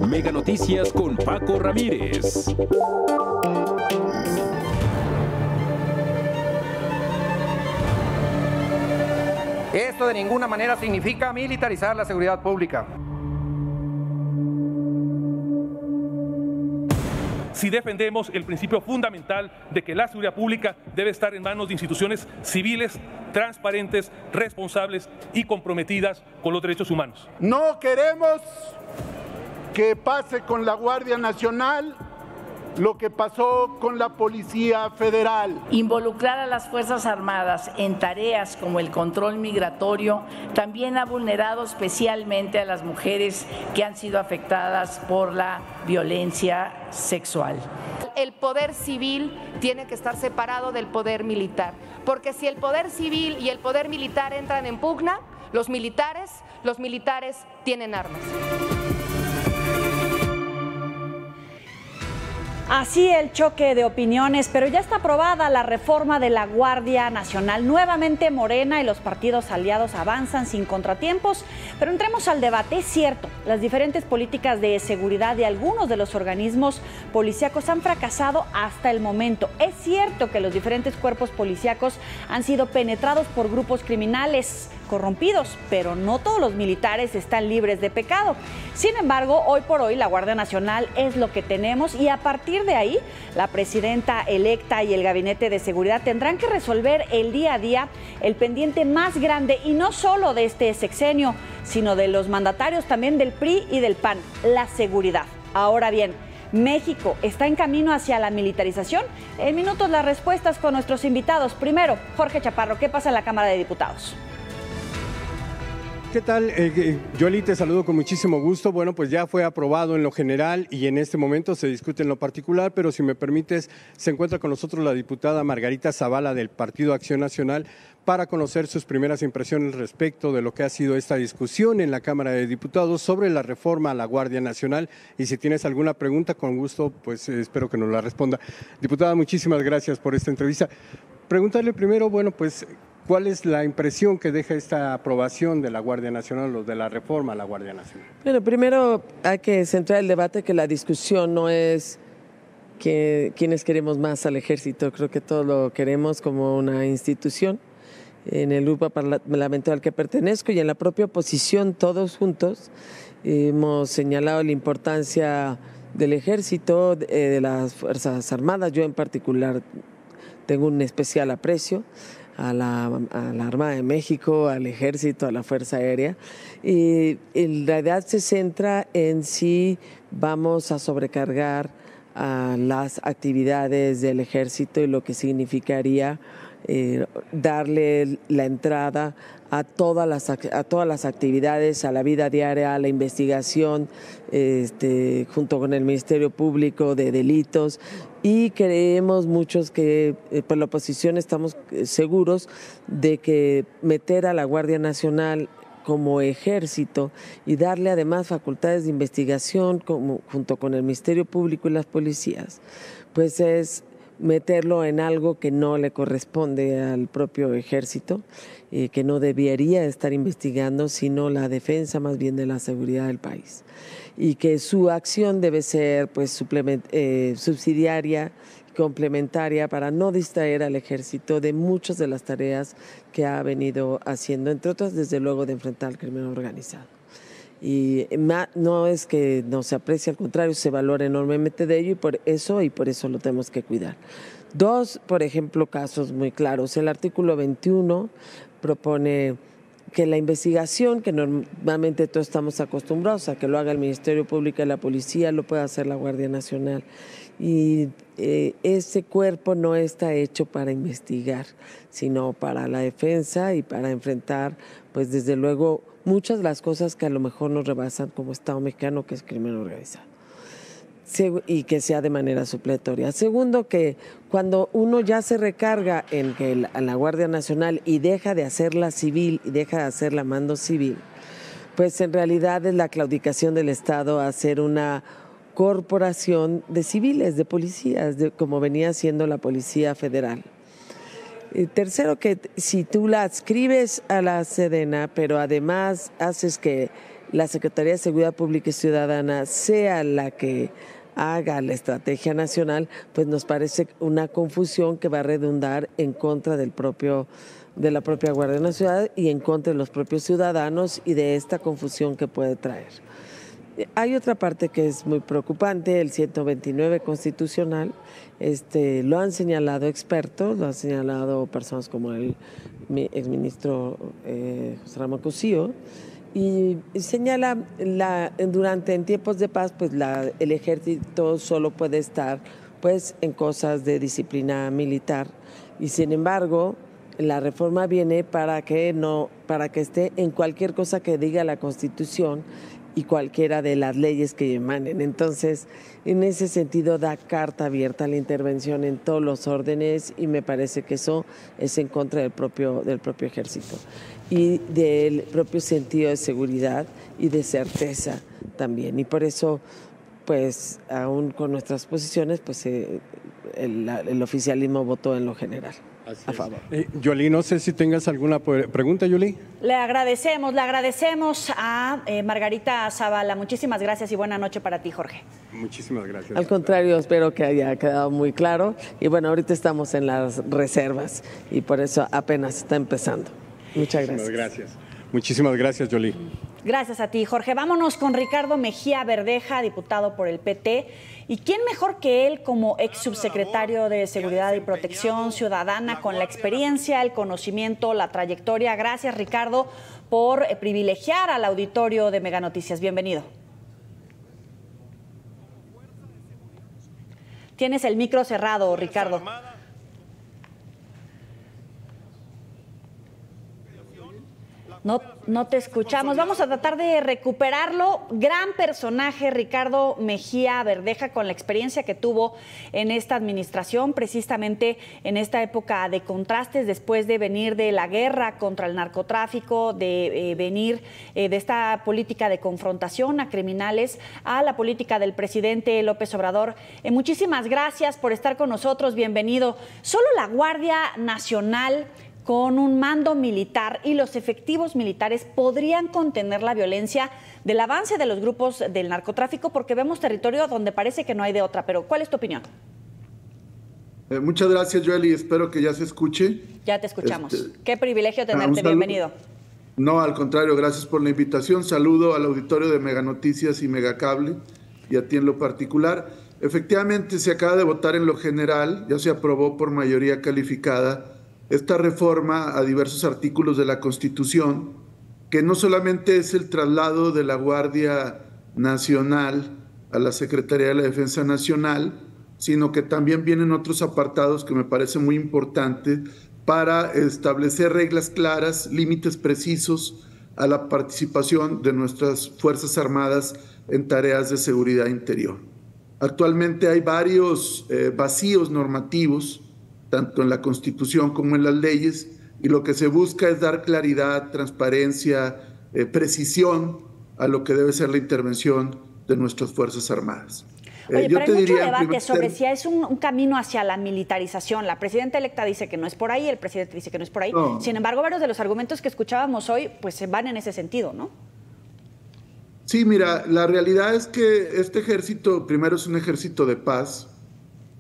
Mega Noticias con Paco Ramírez. Esto de ninguna manera significa militarizar la seguridad pública. Si defendemos el principio fundamental de que la seguridad pública debe estar en manos de instituciones civiles, transparentes, responsables y comprometidas con los derechos humanos. No queremos que pase con la Guardia Nacional lo que pasó con la Policía Federal. Involucrar a las Fuerzas Armadas en tareas como el control migratorio también ha vulnerado especialmente a las mujeres que han sido afectadas por la violencia sexual. El poder civil tiene que estar separado del poder militar, porque si el poder civil y el poder militar entran en pugna, los militares tienen armas. Así el choque de opiniones, pero ya está aprobada la reforma de la Guardia Nacional. Nuevamente Morena y los partidos aliados avanzan sin contratiempos, pero entremos al debate. Es cierto, las diferentes políticas de seguridad de algunos de los organismos policíacos han fracasado hasta el momento. Es cierto que los diferentes cuerpos policíacos han sido penetrados por grupos criminales corrompidos, pero no todos los militares están libres de pecado. Sin embargo, hoy por hoy la Guardia Nacional es lo que tenemos y a partir de ahí, la presidenta electa y el Gabinete de Seguridad tendrán que resolver el día a día el pendiente más grande y no solo de este sexenio, sino de los mandatarios también del PRI y del PAN, la seguridad. Ahora bien, ¿México está en camino hacia la militarización? En minutos las respuestas con nuestros invitados. Primero, Jorge Chaparro, ¿qué pasa en la Cámara de Diputados? ¿Qué tal? Yoli, te saludo con muchísimo gusto. Bueno, pues ya fue aprobado en lo general y en este momento se discute en lo particular, pero si me permites, se encuentra con nosotros la diputada Margarita Zavala del Partido Acción Nacional para conocer sus primeras impresiones respecto de lo que ha sido esta discusión en la Cámara de Diputados sobre la reforma a la Guardia Nacional. Y si tienes alguna pregunta, con gusto, pues espero que nos la responda. Diputada, muchísimas gracias por esta entrevista. Preguntarle primero, bueno, pues, ¿cuál es la impresión que deja esta aprobación de la Guardia Nacional o de la reforma a la Guardia Nacional? Bueno, primero hay que centrar el debate que la discusión no es que quienes queremos más al ejército. Creo que todos lo queremos como una institución. En el grupo parlamentario al que pertenezco y en la propia oposición, todos juntos, hemos señalado la importancia del ejército, de las Fuerzas Armadas. Yo en particular tengo un especial aprecio a la Armada de México, al Ejército, a la Fuerza Aérea. Y en realidad se centra en si vamos a sobrecargar a las actividades del Ejército y lo que significaría darle la entrada a todas las actividades, a la vida diaria, a la investigación, junto con el Ministerio Público de delitos. Y creemos muchos que por la oposición estamos seguros de que meter a la Guardia Nacional como ejército y darle además facultades de investigación junto con el Ministerio Público y las policías, pues es meterlo en algo que no le corresponde al propio ejército, que no debería estar investigando, sino la defensa más bien de la seguridad del país. Y que su acción debe ser pues subsidiaria, complementaria, para no distraer al ejército de muchas de las tareas que ha venido haciendo, entre otras, desde luego, de enfrentar al crimen organizado. Y no es que no se aprecie, al contrario, se valora enormemente de ello y por eso lo tenemos que cuidar. Dos, por ejemplo, casos muy claros. El artículo 21 propone que la investigación, que normalmente todos estamos acostumbrados a que lo haga el Ministerio Público y la Policía, lo puede hacer la Guardia Nacional. Y ese cuerpo no está hecho para investigar, sino para la defensa y para enfrentar, pues desde luego, muchas de las cosas que a lo mejor nos rebasan como Estado mexicano, que es crimen organizado, y que sea de manera supletoria. Segundo, que cuando uno ya se recarga en la Guardia Nacional y deja de hacerla civil y deja de hacerla mando civil, pues en realidad es la claudicación del Estado a hacer una corporación de civiles, de policías, como venía siendo la Policía Federal. Tercero, que si tú la adscribes a la Sedena, pero además haces que la Secretaría de Seguridad Pública y Ciudadana sea la que haga la estrategia nacional, pues nos parece una confusión que va a redundar en contra de la propia Guardia Nacional y en contra de los propios ciudadanos y de esta confusión que puede traer. Hay otra parte que es muy preocupante, el 129 constitucional, lo han señalado expertos, lo han señalado personas como el exministro José Ramón Cosío, y señala en tiempos de paz pues el ejército solo puede estar pues en cosas de disciplina militar, y sin embargo la reforma viene para que esté en cualquier cosa que diga la Constitución y cualquiera de las leyes que emanen. Entonces, en ese sentido da carta abierta a la intervención en todos los órdenes, y me parece que eso es en contra del propio ejército y del propio sentido de seguridad y de certeza también. Y por eso, pues, aún con nuestras posiciones, pues el oficialismo votó en lo general a favor. Yoli, no sé si tengas alguna pregunta, Yoli. Le agradecemos a Margarita Zavala. Muchísimas gracias y buena noche para ti, Jorge. Muchísimas gracias. Al contrario, espero que haya quedado muy claro. Y bueno, ahorita estamos en las reservas y por eso apenas está empezando. Muchas gracias. Muchísimas gracias, Yoli. Gracias a ti, Jorge. Vámonos con Ricardo Mejía Verdeja, diputado por el PT. ¿Y quién mejor que él como ex subsecretario de Seguridad y Protección Ciudadana, con la experiencia, el conocimiento, la trayectoria? Gracias, Ricardo, por privilegiar al auditorio de Mega Noticias. Bienvenido. Tienes el micro cerrado, Ricardo. No te escuchamos. Vamos a tratar de recuperarlo. Gran personaje, Ricardo Mejía Verdeja, con la experiencia que tuvo en esta administración, precisamente en esta época de contrastes, después de venir de la guerra contra el narcotráfico, de venir de esta política de confrontación a criminales, a la política del presidente López Obrador. Muchísimas gracias por estar con nosotros. Bienvenido. Solo la Guardia Nacional, con un mando militar y los efectivos militares, podrían contener la violencia del avance de los grupos del narcotráfico, porque vemos territorio donde parece que no hay de otra. Pero, ¿cuál es tu opinión? Muchas gracias, Joely. Espero que ya se escuche. Ya te escuchamos. Qué privilegio tenerte. Bienvenido. No, al contrario, gracias por la invitación. Saludo al auditorio de Mega Noticias y Megacable y a ti en lo particular. Efectivamente, se acaba de votar en lo general, ya se aprobó por mayoría calificada esta reforma a diversos artículos de la Constitución, que no solamente es el traslado de la Guardia Nacional a la Secretaría de la Defensa Nacional, sino que también vienen otros apartados que me parece muy importante para establecer reglas claras, límites precisos a la participación de nuestras Fuerzas Armadas en tareas de seguridad interior. Actualmente hay varios vacíos normativos, tanto en la Constitución como en las leyes, y lo que se busca es dar claridad, transparencia, precisión a lo que debe ser la intervención de nuestras Fuerzas Armadas. Oye, pero hay mucho debate sobre si es un camino hacia la militarización. La presidenta electa dice que no es por ahí, el presidente dice que no es por ahí. No. Sin embargo, varios de los argumentos que escuchábamos hoy pues se van en ese sentido, ¿no? Sí, mira, la realidad es que este ejército, primero, es un ejército de paz,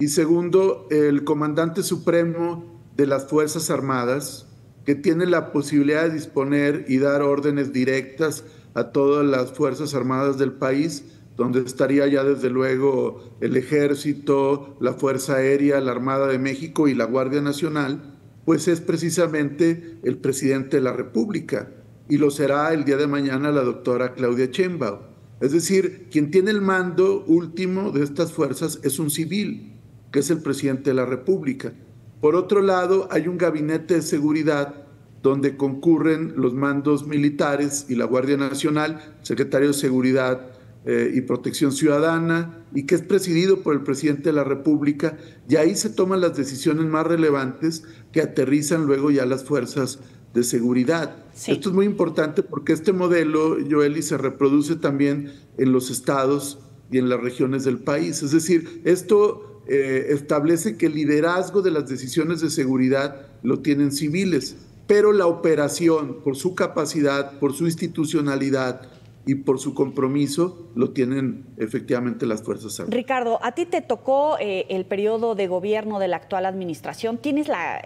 y segundo, el comandante supremo de las Fuerzas Armadas, que tiene la posibilidad de disponer y dar órdenes directas a todas las Fuerzas Armadas del país, donde estaría ya desde luego el Ejército, la Fuerza Aérea, la Armada de México y la Guardia Nacional, pues es precisamente el presidente de la República, y lo será el día de mañana la doctora Claudia Sheinbaum. Es decir, quien tiene el mando último de estas fuerzas es un civil, que es el presidente de la República. Por otro lado, hay un gabinete de seguridad donde concurren los mandos militares y la Guardia Nacional, secretario de Seguridad y Protección Ciudadana, y que es presidido por el presidente de la República, y ahí se toman las decisiones más relevantes que aterrizan luego ya las fuerzas de seguridad. Sí. Esto es muy importante porque este modelo, Joely, se reproduce también en los estados y en las regiones del país. Es decir, esto establece que el liderazgo de las decisiones de seguridad lo tienen civiles, pero la operación, por su capacidad, por su institucionalidad y por su compromiso, lo tienen efectivamente las Fuerzas Armadas. Ricardo, a ti te tocó el periodo de gobierno de la actual administración. Tienes la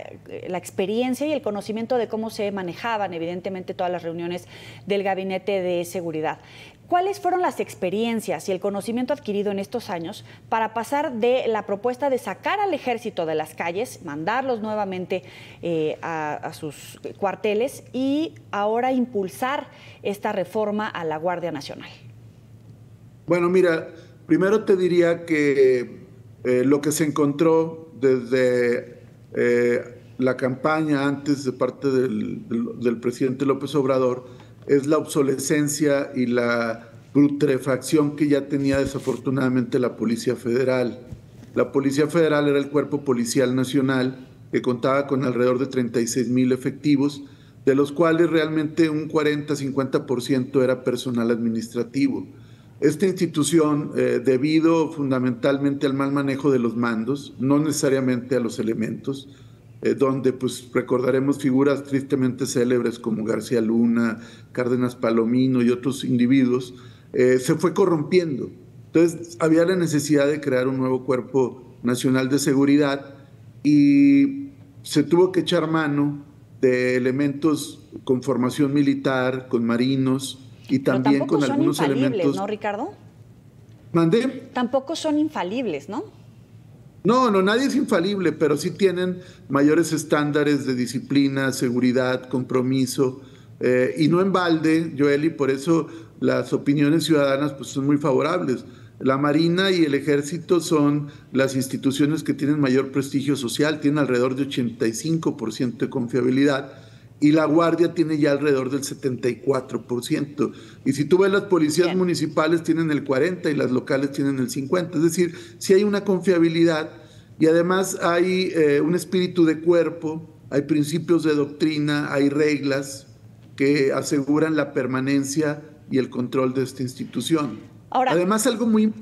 experiencia y el conocimiento de cómo se manejaban, evidentemente, todas las reuniones del Gabinete de Seguridad. ¿Cuáles fueron las experiencias y el conocimiento adquirido en estos años para pasar de la propuesta de sacar al ejército de las calles, mandarlos nuevamente a sus cuarteles y ahora impulsar esta reforma a la Guardia Nacional? Bueno, mira, primero te diría que lo que se encontró desde la campaña antes de parte del presidente López Obrador es la obsolescencia y la putrefacción que ya tenía desafortunadamente la Policía Federal. La Policía Federal era el cuerpo policial nacional que contaba con alrededor de 36,000 efectivos, de los cuales realmente un 40-50% era personal administrativo. Esta institución, debido fundamentalmente al mal manejo de los mandos, no necesariamente a los elementos, donde pues recordaremos figuras tristemente célebres como García Luna, Cárdenas Palomino y otros individuos, se fue corrompiendo. Entonces había la necesidad de crear un nuevo Cuerpo Nacional de Seguridad y se tuvo que echar mano de elementos con formación militar, con marinos y también con algunos elementos. ¿No, Ricardo? ¿Mandé? Tampoco son infalibles, ¿no? No, nadie es infalible, pero sí tienen mayores estándares de disciplina, seguridad, compromiso, y no en balde, Joely, por eso las opiniones ciudadanas pues, son muy favorables. La Marina y el Ejército son las instituciones que tienen mayor prestigio social, tienen alrededor de 85% de confiabilidad, y la Guardia tiene ya alrededor del 74%. Y si tú ves, las policías municipales tienen el 40% y las locales tienen el 50%. Es decir, sí hay una confiabilidad y además hay un espíritu de cuerpo, hay principios de doctrina, hay reglas que aseguran la permanencia y el control de esta institución. Ahora, además, algo muy...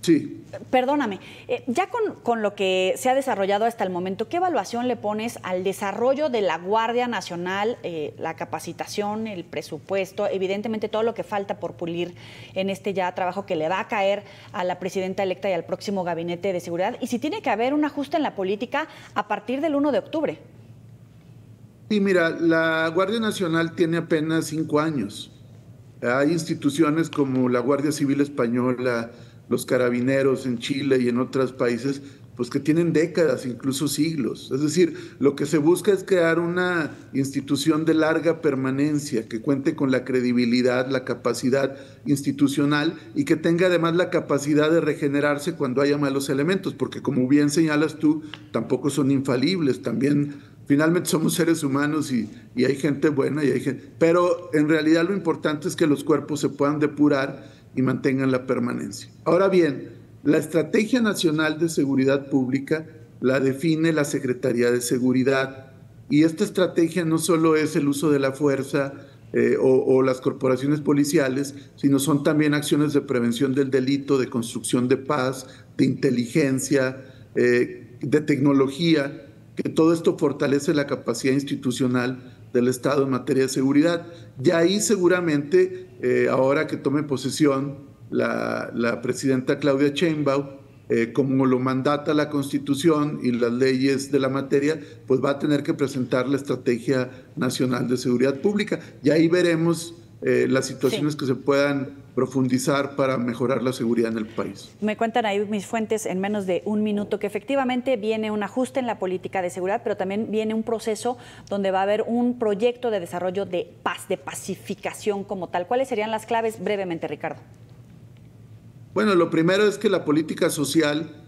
Sí. Perdóname, ya con lo que se ha desarrollado hasta el momento, ¿qué evaluación le pones al desarrollo de la Guardia Nacional, la capacitación, el presupuesto, evidentemente todo lo que falta por pulir en este ya trabajo que le va a caer a la presidenta electa y al próximo Gabinete de Seguridad? Y si tiene que haber un ajuste en la política a partir del 1 de octubre. Sí, mira, la Guardia Nacional tiene apenas 5 años. Hay instituciones como la Guardia Civil Española, los carabineros en Chile y en otros países, pues que tienen décadas, incluso siglos. Es decir, lo que se busca es crear una institución de larga permanencia, que cuente con la credibilidad, la capacidad institucional y que tenga además la capacidad de regenerarse cuando haya malos elementos, porque como bien señalas tú, tampoco son infalibles, también finalmente somos seres humanos y hay gente buena y hay gente... Pero en realidad lo importante es que los cuerpos se puedan depurar y mantengan la permanencia. Ahora bien, la Estrategia Nacional de Seguridad Pública la define la Secretaría de Seguridad y esta estrategia no solo es el uso de la fuerza o las corporaciones policiales, sino son también acciones de prevención del delito, de construcción de paz, de inteligencia, de tecnología, que todo esto fortalece la capacidad institucional del Estado en materia de seguridad. Y ahí seguramente, ahora que tome posesión la presidenta Claudia Sheinbaum, como lo mandata la Constitución y las leyes de la materia, pues va a tener que presentar la Estrategia Nacional de Seguridad Pública. Y ahí veremos las situaciones que se puedan profundizar para mejorar la seguridad en el país. Me cuentan ahí mis fuentes en menos de un minuto que efectivamente viene un ajuste en la política de seguridad, pero también viene un proceso donde va a haber un proyecto de desarrollo de paz, de pacificación como tal. ¿Cuáles serían las claves brevemente, Ricardo? Bueno, lo primero es que la política social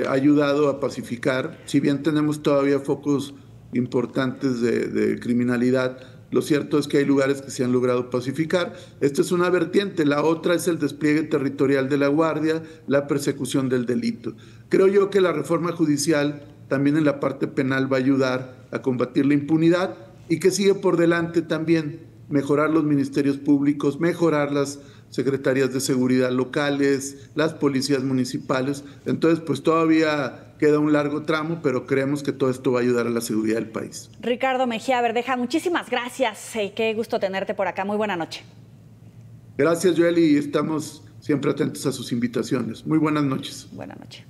ha ayudado a pacificar, si bien tenemos todavía focos importantes de criminalidad. Lo cierto es que hay lugares que se han logrado pacificar. Esta es una vertiente. La otra es el despliegue territorial de la Guardia, la persecución del delito. Creo yo que la reforma judicial también en la parte penal va a ayudar a combatir la impunidad y que sigue por delante también mejorar los ministerios públicos, mejorar las secretarías de seguridad locales, las policías municipales. Entonces, pues todavía queda un largo tramo, pero creemos que todo esto va a ayudar a la seguridad del país. Ricardo Mejía Verdeja, muchísimas gracias. Qué gusto tenerte por acá. Muy buena noche. Gracias, Joel, y estamos siempre atentos a sus invitaciones. Muy buenas noches. Buenas noches.